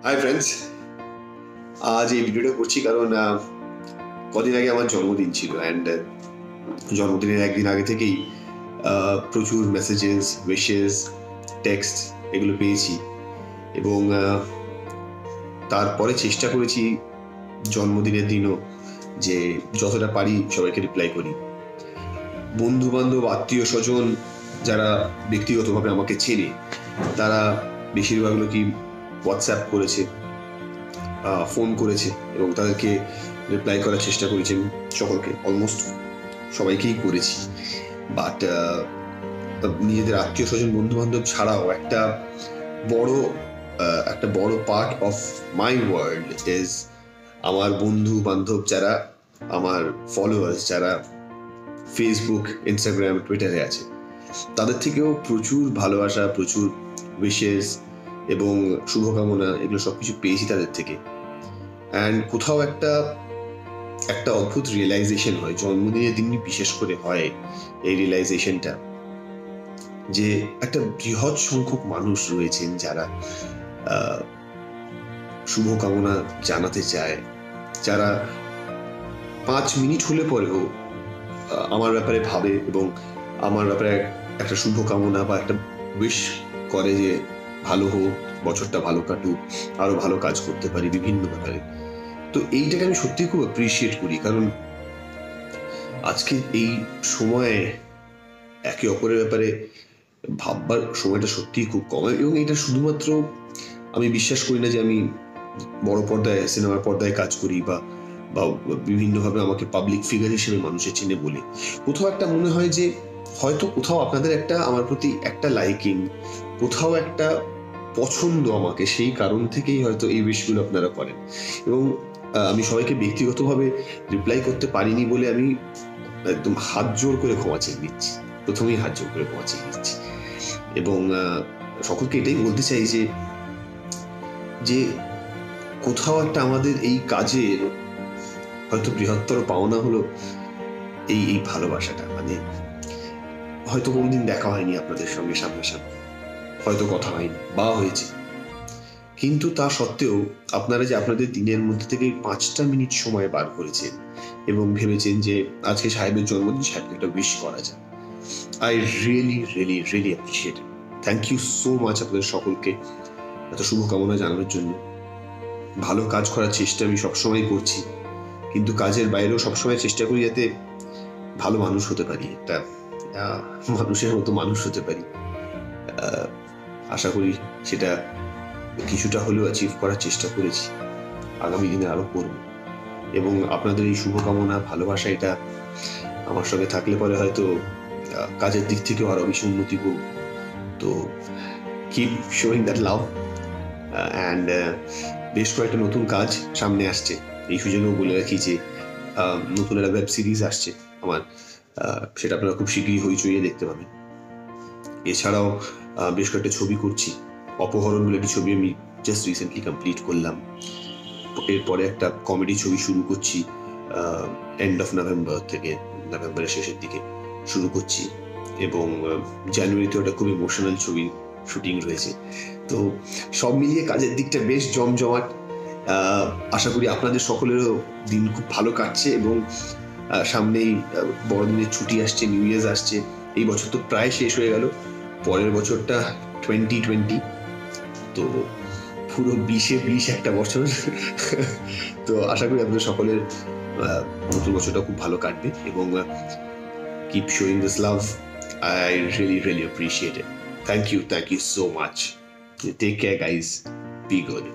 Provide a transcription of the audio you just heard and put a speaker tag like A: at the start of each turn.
A: Hi friends, আজ এই ভিডিওটা করছি কারণ কদিন আগে আমার জন্মদিন ছিল অ্যান্ড জন্মদিনের একদিন আগে থেকেই প্রচুর মেসেজেস, উইশেস, টেক্সট এগুলো পেয়েছি এবং তারপরে চেষ্টা করেছি জন্মদিনের দিনও যে যতটা পারি সবাইকে রিপ্লাই করি। বন্ধু বান্ধব, আত্মীয় স্বজন যারা ব্যক্তিগতভাবে আমাকে চেনে তারা বেশিরভাগ লোকই হোয়াটসঅ্যাপ করেছে, ফোন করেছে এবং তাদেরকে রিপ্লাই করার চেষ্টা করেছি। আমি সকলকে, অলমোস্ট সবাইকেই করেছি, বাট নিজেদের আত্মীয় স্বজন, বন্ধু বান্ধব ছাড়াও একটা বড় part of my world is আমার বন্ধু বান্ধব, যারা আমার ফলোয়ার্স, যারা ফেসবুক, ইনস্টাগ্রাম, টুইটারে আছে, তাদের থেকেও প্রচুর ভালোবাসা, প্রচুর উইশেস এবং শুভকামনা এগুলো সবকিছু পেয়েছি তাদের থেকে। অ্যান্ড কোথাও একটা অদ্ভুত রিয়েলাইজেশন হয়, জন্মদিনের দিনই বিশেষ করে হয় এই রিয়েলাইজেশনটা, যে একটা বৃহৎ সংখ্যক মানুষ রয়েছেন যারা শুভকামনা জানাতে চায়, যারা 5 মিনিট হলে পরেও আমার ব্যাপারে ভাবে এবং আমার ব্যাপারে একটা শুভকামনা বা একটা উইশ করে যে ভালো হোক, বছরটা ভালো কাটুক, আরো ভালো কাজ করতে পারি বিভিন্ন ব্যাপারে। তো এইটাকে আমি সত্যিই খুব অ্যাপ্রিসিয়েট করি, কারণ আজকে এই সময়ে একে অপরের ব্যাপারে ভাববার সময়টা সত্যিই খুব কম। এবং এটা শুধুমাত্র, আমি বিশ্বাস করি না যে আমি বড় পর্দায়, সিনেমার পর্দায় কাজ করি বা বিভিন্নভাবে আমাকে পাবলিক ফিগার হিসেবে মানুষের চিনে বলে। কোথাও একটা মনে হয় যে হয়তো কোথাও আপনাদের একটা আমার প্রতি একটা লাইকিং, কোথাও একটা পছন্দ আমাকে, সেই কারণ থেকেই হয়তো এই উইশগুলো আপনারা করেন। এবং আমি সবাইকে ব্যক্তিগতভাবে রিপ্লাই করতে পারিনি বলে আমি একদম হাত জোর করে ক্ষমা চেয়ে নিচ্ছি, প্রথমেই হাত জোর করে ক্ষমা চেয়ে নিচ্ছি। এবং সকলকে এটাই বলতে চাই যে কোথাও একটা আমাদের এই কাজের হয়তো বৃহত্তর পাওনা হলো এই ভালোবাসাটা। মানে হয়তো কোনোদিন দেখা হয়নি আপনাদের সঙ্গে সামনাসামনি, হয়তো কথা হয়নি বা হয়েছে, কিন্তু তা সত্ত্বেও আপনারা যে আপনাদের দিনের মধ্যে থেকে 5টা মিনিট সময় বার করেছেন এবং ভেবেছেন যে আজকে সাহেবের জন্মদিন, সাহেবকে একটা উইশ করা যায়, I really really really appreciate. Thank you so much আপনাদের সকলকে এত শুভকামনা জানানোর জন্য। ভালো কাজ করার চেষ্টা আমি সবসময় করছি, কিন্তু কাজের বাইরেও সবসময় চেষ্টা করি যাতে ভালো মানুষ হতে পারি, একটা মানুষের মতো মানুষ হতে পারি। আশা করি সেটা কিছুটা হলেও অ্যাচিভ করার চেষ্টা করেছি, আগামী দিনে আরো করব। এবং আপনাদের এই শুভকামনা, ভালোবাসা, এটা আমার সঙ্গে থাকলে পরে হয়তো কাজের দিক থেকেও আরো বেশি উন্নতি করব। তো keep showing that love. And বেশ কয়েকটা নতুন কাজ সামনে আসছে, এই সুযোগেও বলে রাখি যে নতুন একটা ওয়েব সিরিজ আসছে আমার, সেটা আপনারা খুব শীঘ্রই হইচইয়ে দেখতে পাবেন। এছাড়াও বেশ কয়েকটা ছবি করছি। অপহরণ বলে একটি ছবি আমি জাস্ট রিসেন্টলি কমপ্লিট করলাম। এরপরে একটা কমেডি ছবি শুরু করছি, এন্ড অফ নভেম্বর থেকে, নভেম্বরের শেষের দিকে শুরু করছি। এবং জানুয়ারিতেও একটা খুব ইমোশনাল ছবি শুটিং রয়েছে। তো সব মিলিয়ে কাজের দিকটা বেশ জমজমাট। আশা করি আপনাদের সকলেরও দিন খুব ভালো কাটছে এবং সামনেই বড়দিনের ছুটি আসছে, নিউ ইয়ার্স আসছে। এই বছর তো প্রায় শেষ হয়ে গেল, পরের বছরটা 2020, তো পুরো 20-20 একটা বছর। তো আশা করি আপনাদের সকলের নতুন বছরটা খুব ভালো কাটবে এবং keep showing this love. I really really appreciate it. Thank you so much. Take care guys, be good.